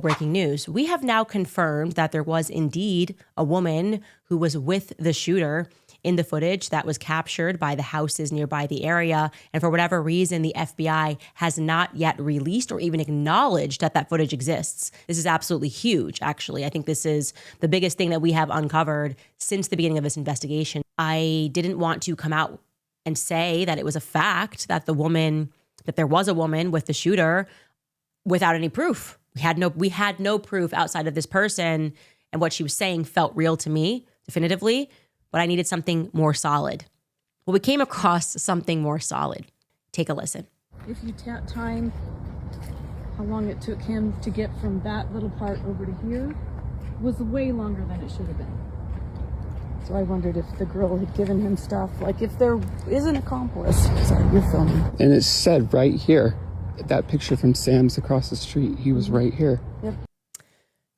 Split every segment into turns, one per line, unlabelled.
Breaking news. We have now confirmed that there was indeed a woman who was with the shooter in the footage that was captured by the houses nearby the area. And for whatever reason, the FBI has not yet released or even acknowledged that that footage exists. This is absolutely huge, actually. I think this is the biggest thing that we have uncovered since the beginning of this investigation. I didn't want to come out and say that it was a fact that there was a woman with the shooter without any proof. We had no proof outside of this person, and what she was saying felt real to me, definitively, but I needed something more solid. Well, we came across something more solid. Take a listen.
If you time how long it took him to get from that little part over to here, was way longer than it should have been. So I wondered if the girl had given him stuff, like if there is an accomplice. Sorry, you're filming.
And it said right here, that picture from Sam's across the street, he was right here.
Yep.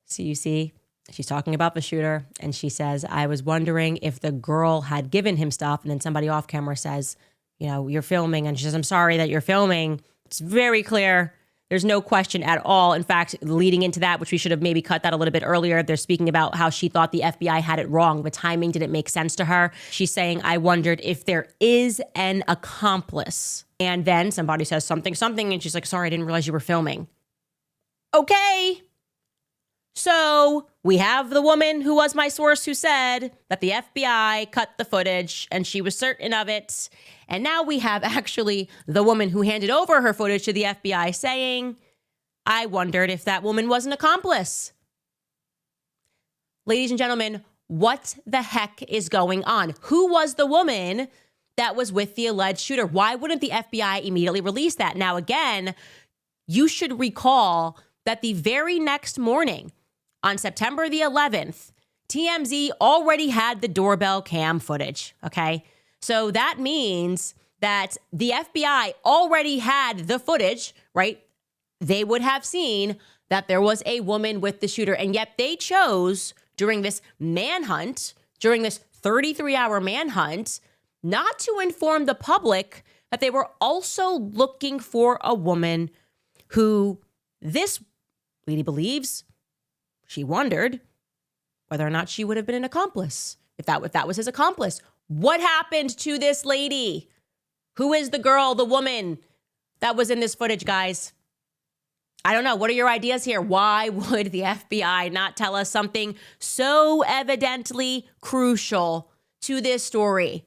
So you see, she's talking about the shooter, and she says, I was wondering if the girl had given him stuff, and then somebody off camera says, you know, you're filming, and she says, I'm sorry that you're filming. It's very clear. There's no question at all. In fact, leading into that, which we should have maybe cut that a little bit earlier, they're speaking about how she thought the FBI had it wrong. The timing didn't make sense to her. She's saying, I wondered if there is an accomplice. And then somebody says something, and she's like, sorry, I didn't realize you were filming. Okay. So we have the woman who was my source who said that the FBI cut the footage and she was certain of it. And now we have actually the woman who handed over her footage to the FBI saying, I wondered if that woman was an accomplice. Ladies and gentlemen, what the heck is going on? Who was the woman that was with the alleged shooter? Why wouldn't the FBI immediately release that? Now, again, you should recall that the very next morning, on September the 11th, TMZ already had the doorbell cam footage, okay? So that means that the FBI already had the footage, right? They would have seen that there was a woman with the shooter, and yet they chose during this manhunt, during this 33-hour manhunt, not to inform the public that they were also looking for a woman who this lady believes, she wondered whether or not she would have been an accomplice, if that was his accomplice. What happened to this lady? Who is the girl, the woman that was in this footage, guys? I don't know. What are your ideas here? Why would the FBI not tell us something so evidently crucial to this story?